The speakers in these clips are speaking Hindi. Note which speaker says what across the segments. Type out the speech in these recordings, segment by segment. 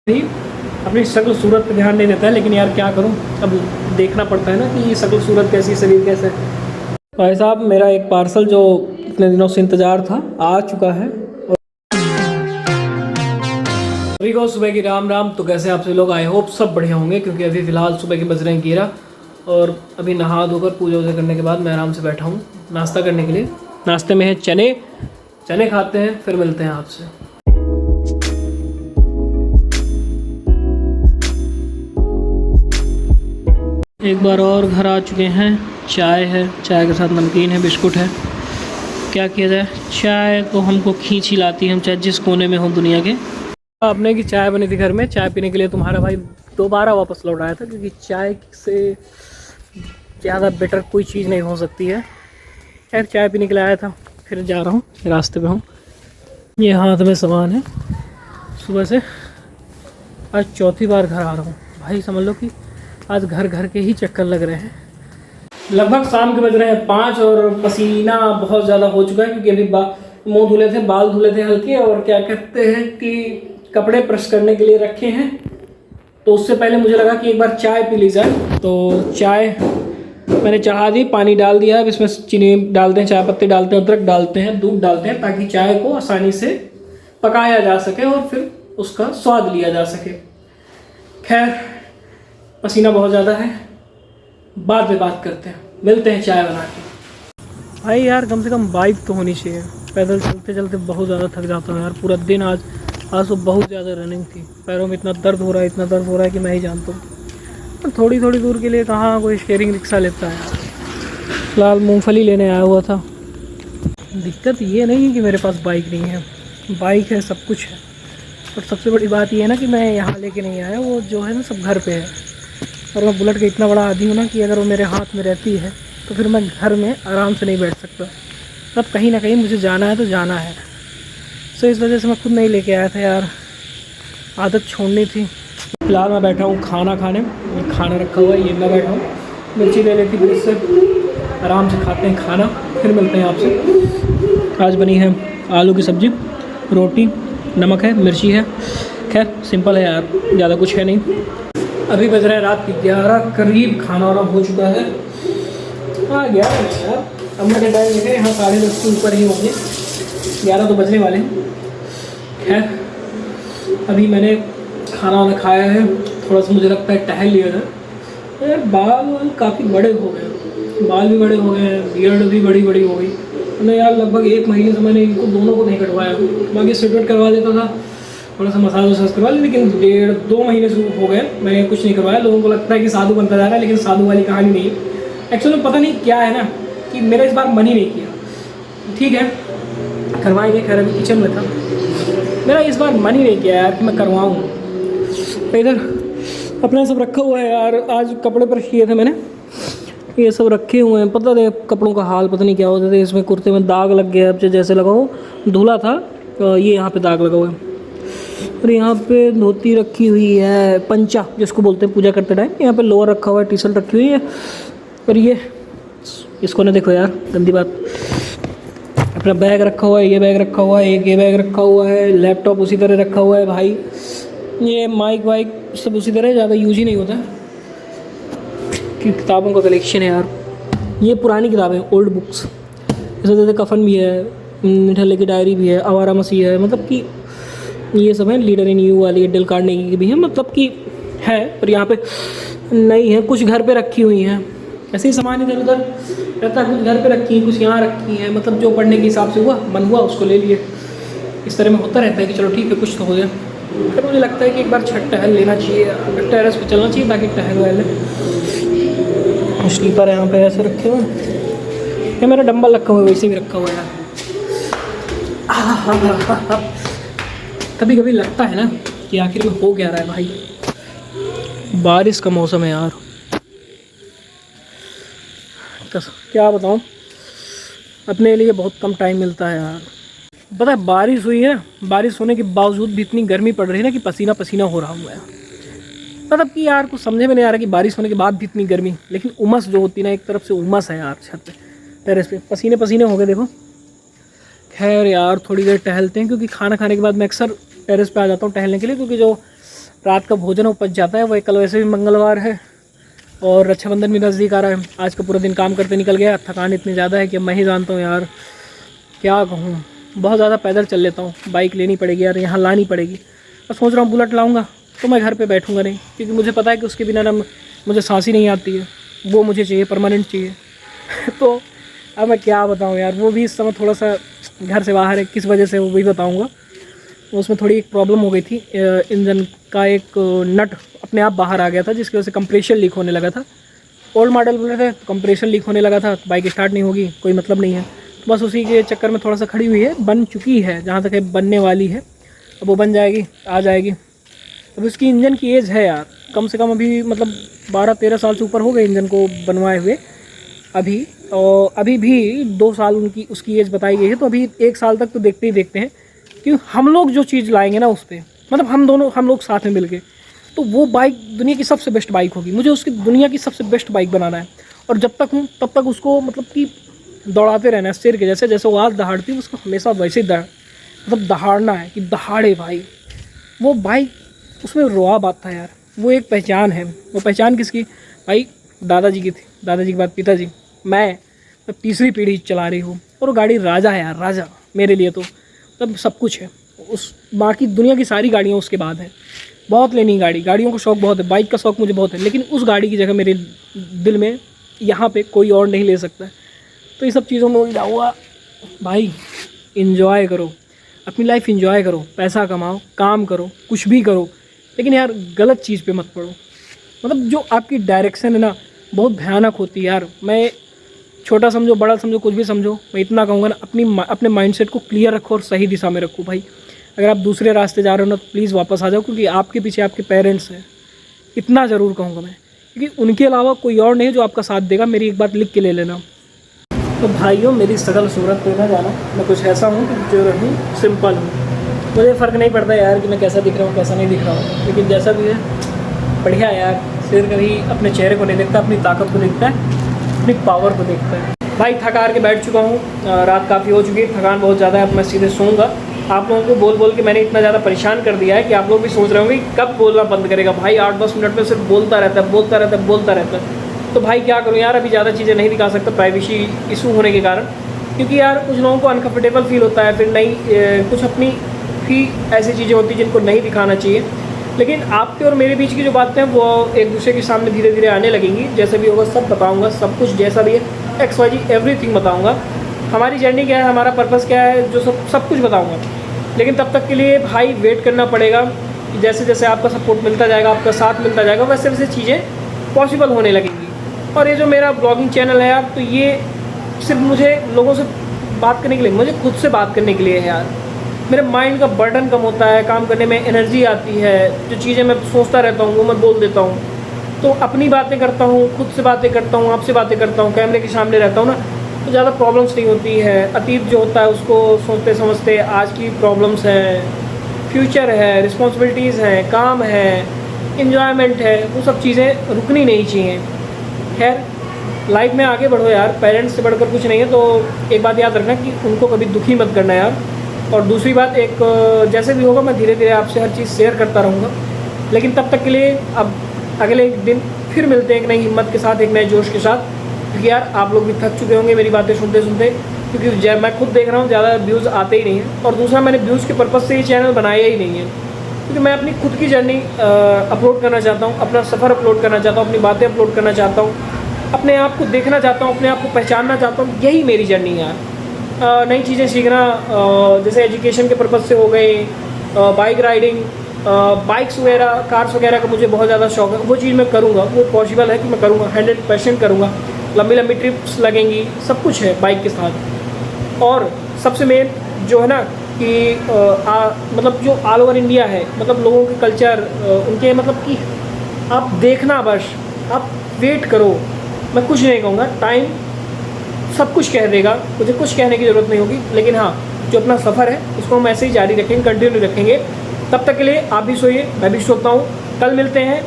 Speaker 1: ही अपनी शक्ल सूरत पे ध्यान नहीं देता है, लेकिन यार क्या करूं, अब देखना पड़ता है ना कि शक्ल सूरत कैसी, शरीर कैसा है। भाई साहब, मेरा एक पार्सल जो इतने दिनों से इंतज़ार था आ चुका है। सभी को सुबह की राम राम। तो कैसे आप सभी लोग, आई होप सब बढ़िया होंगे, क्योंकि अभी फ़िलहाल सुबह के बज रहे हैं 11 और अभी नहा धोकर पूजा वूजा करने के बाद मैं आराम से बैठा हूँ नाश्ता करने के लिए। नाश्ते में है चने, चने खाते हैं, फिर मिलते हैं आपसे। एक बार और घर आ चुके हैं। चाय है, चाय के साथ नमकीन है, बिस्कुट है। क्या किया जाए, चाय तो हमको खींच ही लाती है, हम चाहे जिस कोने में हो दुनिया के। आपने की चाय बनी थी घर में, चाय पीने के लिए तुम्हारा भाई दोबारा वापस लौट आया था, क्योंकि चाय से ज़्यादा बेटर कोई चीज़ नहीं हो सकती है। खैर चाय पीने के लिए आया था, फिर जा रहा हूँ, रास्ते पे हूँ। ये हाथ में सामान है। सुबह से आज चौथी बार घर आ रहा हूँ भाई, समझ लो कि आज घर घर के ही चक्कर लग रहे हैं। लगभग शाम के बज रहे हैं 5 और पसीना बहुत ज़्यादा हो चुका है, क्योंकि अभी मुंह धुले थे, बाल धुले थे हल्के, और क्या कहते हैं कि कपड़े प्रेस करने के लिए रखे हैं। तो उससे पहले मुझे लगा कि एक बार चाय पी ली जाए, तो चाय मैंने चढ़ा दी, पानी डाल दिया। अब इसमें चीनी डालते हैं, चाय पत्ती डालते हैं, अदरक डालते हैं, दूध डालते हैं, ताकि चाय को आसानी से पकाया जा सके और फिर उसका स्वाद लिया जा सके। खैर पसीना बहुत ज़्यादा है, बाद में बात करते हैं, मिलते हैं चाय बना के। भाई यार कम से कम बाइक तो होनी चाहिए, पैदल चलते चलते बहुत ज़्यादा थक जाता हूँ यार पूरा दिन। आज तो बहुत ज़्यादा रनिंग थी, पैरों में इतना दर्द हो रहा है, इतना दर्द हो रहा है कि मैं ही जानता हूँ। पर थोड़ी थोड़ी दूर के लिए कहाँ कोई शेयरिंग रिक्शा लेता है यार। फिलहाल मूँगफली लेने आया हुआ था। दिक्कत ये नहीं है कि मेरे पास बाइक नहीं है, बाइक है, सब कुछ है, और सबसे बड़ी बात ये है ना कि मैं यहाँ लेके नहीं आया, वो जो है ना सब घर पे है। और मैं बुलेट का इतना बड़ा आदी हूँ ना कि अगर वो मेरे हाथ में रहती है तो फिर मैं घर में आराम से नहीं बैठ सकता। तब कहीं ना कहीं मुझे जाना है तो जाना है। सो इस वजह से मैं खुद नहीं लेके आया था यार, आदत छोड़नी थी। फिलहाल मैं बैठा हूँ खाना खाने, खाना रखा हुआ है, ये मैं बैठा हूँ, मिर्ची ले लेती फिर इससे आराम से खाते हैं खाना, फिर मिलते हैं आपसे। आज बनी है आलू की सब्ज़ी, रोटी, नमक है, मिर्ची है। खैर सिंपल है यार, ज़्यादा कुछ है नहीं। अभी बज रहे हैं रात की 11 करीब, खाना वाना हो चुका है। हाँ 11 यार, अब मैंने टाइम देखा, यहाँ 10:30 के ऊपर ही होंगे, 11 तो बजने वाले हैं। खैर अभी मैंने खाना वाना खाया है, थोड़ा सा मुझे लगता है टहल लिया था यार। बाल काफ़ी बड़े हो गए, बाल भी बड़े हो गए, बियर्ड भी बड़ी बड़ी हो गई। मैंने यार लगभग 1 महीने से मैंने इनको दोनों को नहीं कटवाया, बाकी स्ट्रेट करवा देता था, थोड़ा सा मसाज वसाज करवा लिया, लेकिन 1.5-2 महीने से हो गए मैंने कुछ नहीं करवाया। लोगों को लगता है कि साधु बनता जा रहा है, लेकिन साधु वाली कहानी नहीं है। एक्चुअली पता नहीं क्या है ना कि मेरा इस बार मन ही नहीं किया। ठीक है करवाएंगे, खैर अभी किचन में था, मेरा इस बार मन ही नहीं किया यार कि मैं करवाऊँ। इधर अपना सब रखा हुआ है यार, आज कपड़े प्रेस किए थे मैंने, ये सब रखे हुए हैं। पता नहीं कपड़ों का हाल पता नहीं क्या होता था। इसमें कुर्ते में दाग लग गया, अब जैसे लगा हो धुला था, ये यहाँ पे दाग लगा हुआ है। और यहाँ पे धोती रखी हुई है, पंचा जिसको बोलते हैं पूजा करते टाइम। यहाँ पे लोअर रखा हुआ है, टी शर्ट रखी हुई है। और ये इसको ना देखो यार, गंदी बात, अपना बैग रखा हुआ है, ये बैग रखा हुआ है, एक ये बैग रखा हुआ है, लैपटॉप उसी तरह रखा हुआ है भाई। ये माइक वाइक सब उसी तरह, ज़्यादा यूज ही नहीं होता कि किताबों का कलेक्शन है यार। ये पुरानी किताबें, ओल्ड बुक्स, इस वजह से कफन भी है, मिठाले की डायरी भी है, आवारा मसीह है, मतलब कि ये सब है। लीडर इन यू वाली डेल कार्नेगी की भी है, मतलब कि है, पर यहाँ पे नहीं है। कुछ घर पे रखी हुई हैं, ऐसे ही सामान इधर उधर रहता है, कुछ घर पे रखी है, कुछ यहाँ रखी है, मतलब जो पढ़ने के हिसाब से हुआ, मन हुआ उसको ले लिए। इस तरह में होता रहता है कि चलो ठीक है कुछ तो हो गया। फिर मुझे लगता है कि एक बार छत टहल लेना चाहिए, टेरेस पे चलना चाहिए ताकि टहल वहल। स्लीपर यहाँ पे ऐसे रखे हुए, ये मेरा डंबल रखा हुआ है, वैसे भी रखा हुआ है। कभी कभी लगता है ना कि आखिर में हो क्या रहा है भाई। बारिश का मौसम है यार, क्या बताऊँ, अपने लिए बहुत कम टाइम मिलता है यार। पता है बारिश हुई है, बारिश होने के बावजूद भी इतनी गर्मी पड़ रही है ना कि पसीना पसीना हो रहा हुआ है। मतलब कि यार कुछ समझे में नहीं आ रहा कि बारिश होने के बाद भी इतनी गर्मी, लेकिन उमस जो होती है ना, एक तरफ से उमस है यार। छत पे टेरेस पे पसीने पसीने हो गए देखो। खैर यार थोड़ी देर टहलते हैं, क्योंकि खाना खाने के बाद मैं अक्सर टेरेस पे आ जाता हूँ टहलने के लिए, क्योंकि जो रात का भोजन वो पच जाता है। वह कल वैसे भी मंगलवार है और रक्षाबंधन भी नज़दीक आ रहा है। आज का पूरा दिन काम करते निकल गया। थकान इतनी ज़्यादा है कि मैं ही जानता हूँ यार, क्या कहूँ। बहुत ज़्यादा पैदल चल लेता हूँ। बाइक लेनी पड़ेगी यार, यहाँ लानी पड़ेगी। और सोच रहा हूँ बुलेट लाऊंगा तो मैं घर पे बैठूंगा नहीं, क्योंकि मुझे पता है कि उसके बिना ना मुझे सांस ही नहीं आती है। वो मुझे चाहिए, परमानेंट चाहिए। तो अब मैं क्या बताऊँ यार, वो भी इस समय थोड़ा सा घर से बाहर है। किस वजह से वो भी बताऊँगा। उसमें थोड़ी एक प्रॉब्लम हो गई थी, इंजन का एक नट अपने आप बाहर आ गया था, जिसकी वजह से कंप्रेशर लीक होने लगा था। ओल्ड मॉडल बोले थे, कंप्रेशर लीक होने लगा था, बाइक स्टार्ट नहीं होगी, कोई मतलब नहीं है। तो बस उसी के चक्कर में थोड़ा सा खड़ी हुई है। बन चुकी है, जहाँ तक है बनने वाली है। अब वो बन जाएगी, आ जाएगी। अब उसकी इंजन की एज है यार, कम से कम अभी मतलब 12-13 साल से ऊपर हो गए इंजन को बनवाए हुए अभी। और अभी भी 2 साल उसकी एज बताई गई है। तो अभी 1 साल तक तो देखते ही देखते हैं कि हम लोग जो चीज़ लाएंगे ना उस पर, मतलब हम लोग साथ में मिल के, तो वो बाइक दुनिया की सबसे बेस्ट बाइक होगी। मुझे उसकी दुनिया की सबसे बेस्ट बाइक बनाना है। और जब तक हूँ तब तक उसको मतलब कि दौड़ाते रहना है शेर के जैसे। जैसे वो आज दहाड़ती है, उसको हमेशा वैसे ही मतलब दहाड़ना है कि दहाड़े भाई। वो बाइक, उसमें रुआब आता है यार। वो एक पहचान है। वो पहचान किसकी भाई? दादाजी की थी। दादाजी के बाद पिताजी, मैं तीसरी पीढ़ी चला रही हूँ। और वो गाड़ी राजा है यार, राजा मेरे लिए तो तब सब कुछ है। उस बाकी दुनिया की सारी गाड़ियाँ उसके बाद है। बहुत लेनी गाड़ियों का शौक़ बहुत है, बाइक का शौक़ मुझे बहुत है, लेकिन उस गाड़ी की जगह मेरे दिल में यहाँ पे कोई और नहीं ले सकता है। तो ये सब चीज़ों में उलझा हुआ भाई। इन्जॉय करो अपनी लाइफ, इन्जॉय करो, पैसा कमाओ, काम करो, कुछ भी करो, लेकिन यार गलत चीज़ पे मत पड़ो। मतलब जो आपकी डायरेक्शन है ना, बहुत भयानक होती है यार। मैं छोटा समझो, बड़ा समझो, कुछ भी समझो, मैं इतना कहूँगा ना, अपने माइंडसेट को क्लियर रखो और सही दिशा में रखो भाई। अगर आप दूसरे रास्ते जा रहे हो ना, तो प्लीज़ वापस आ जाओ, क्योंकि आपके पीछे आपके पेरेंट्स हैं। इतना ज़रूर कहूँगा मैं, क्योंकि उनके अलावा कोई और नहीं जो आपका साथ देगा। मेरी एक बात लिख के ले लेना। तो भाइयों, मेरी सकल सूरत पे ना जाना, मैं कुछ ऐसा हूँ कि जो रहूँ सिंपल हूँ। मुझे फ़र्क नहीं पड़ता यार कि मैं कैसा दिख रहा हूँ, कैसा नहीं दिख रहा हूँ, लेकिन जैसा भी है बढ़िया है यार। शेर कभी अपने चेहरे को नहीं देखता, अपनी ताकत को देखता है, अपनी पावर को देखता है। भाई थका के बैठ चुका हूँ, रात काफ़ी हो चुकी है, थकान बहुत ज़्यादा है। अब मैं सीधे सोऊंगा। आप लोगों को बोल बोल के मैंने इतना ज़्यादा परेशान कर दिया है कि आप लोग भी सोच रहे होंगे कब बोलना बंद करेगा भाई। 8-10 मिनट में सिर्फ बोलता रहता है। तो भाई क्या करूँ यार, अभी ज़्यादा चीज़ें नहीं दिखा सकता प्राइवेसी इशू होने के कारण, क्योंकि यार कुछ लोगों को अनकम्फर्टेबल फील होता है। फिर कुछ अपनी भी ऐसी चीज़ें होती हैं जिनको नहीं दिखाना चाहिए। लेकिन आपके और मेरे बीच की जो बातें हैं वो एक दूसरे के सामने धीरे धीरे आने लगेंगी। जैसे भी होगा सब बताऊँगा, सब कुछ जैसा भी है, XYZ एवरीथिंग बताऊँगा। हमारी जर्नी क्या है, हमारा पर्पस क्या है, जो सब कुछ बताऊँगा। लेकिन तब तक के लिए भाई वेट करना पड़ेगा। जैसे जैसे आपका सपोर्ट मिलता जाएगा, आपका साथ मिलता जाएगा, वैसे वैसे चीज़ें पॉसिबल होने लगेंगी। और ये जो मेरा ब्लॉगिंग चैनल है यार, तो ये सिर्फ मुझे लोगों से बात करने के लिए, मुझे खुद से बात करने के लिए है यार। मेरे माइंड का बर्डन कम होता है, काम करने में एनर्जी आती है। जो चीज़ें मैं सोचता रहता हूँ वो मैं बोल देता हूँ। तो अपनी बातें करता हूँ, खुद से बातें करता हूँ, आपसे बातें करता हूँ, कैमरे के सामने रहता हूँ ना, तो ज़्यादा प्रॉब्लम्स नहीं होती है। अतीत जो होता है उसको सोचते समझते आज की प्रॉब्लम्स हैं, फ्यूचर है, रिस्पॉन्सिबिलिटीज़ हैं, काम है, इन्जॉयमेंट है, वो सब चीज़ें रुकनी नहीं चाहिए। खैर लाइफ में आगे बढ़ो यार, पेरेंट्स से बढ़कर कुछ नहीं है। तो एक बात याद रखना कि उनको कभी दुखी मत करना यार। और दूसरी बात, एक जैसे भी होगा मैं धीरे धीरे आपसे हर चीज़ शेयर करता रहूँगा। लेकिन तब तक के लिए अब अगले दिन फिर मिलते हैं एक नई हिम्मत के साथ, एक नए जोश के साथ। क्योंकि यार आप लोग भी थक चुके होंगे मेरी बातें सुनते सुनते, क्योंकि मैं खुद देख रहा हूँ ज़्यादा व्यूज़ आते ही नहीं हैं। और दूसरा, मैंने व्यूज़ के पर्पज़ से ये चैनल बनाया ही नहीं है, क्योंकि मैं अपनी खुद की जर्नी अपलोड करना चाहता हूँ, अपना सफ़र अपलोड करना चाहता हूँ, अपनी बातें अपलोड करना चाहता हूँ, अपने आप को देखना चाहता हूँ, अपने आप को पहचानना चाहता हूँ। यही मेरी जर्नी है यार। नई चीज़ें सीखना, जैसे एजुकेशन के पर्पज़ से हो गई, बाइक राइडिंग, बाइक्स वगैरह, कार्स वगैरह का मुझे बहुत ज़्यादा शौक़ है। वो चीज़ मैं करूँगा, वो पॉसिबल है कि मैं करूँगा, 100% करूँगा। लंबी लंबी ट्रिप्स लगेंगी, सब कुछ है बाइक के साथ। और सबसे मेन जो है ना कि मतलब जो ऑल ओवर इंडिया है, मतलब लोगों के कल्चर, उनके मतलब कि आप देखना, बस आप वेट करो। मैं कुछ नहीं कहूँगा, टाइम सब कुछ कह देगा, मुझे कुछ कहने की ज़रूरत नहीं होगी। लेकिन हाँ, जो अपना सफ़र है उसको हम ऐसे ही जारी रखेंगे, कंटिन्यू रखेंगे। तब तक के लिए आप भी सोइए, मैं भी सोता हूँ। कल मिलते हैं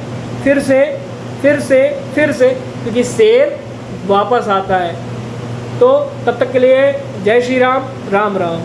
Speaker 1: फिर से, क्योंकि शेर वापस आता है। तो तब तक के लिए जय श्री राम, राम राम।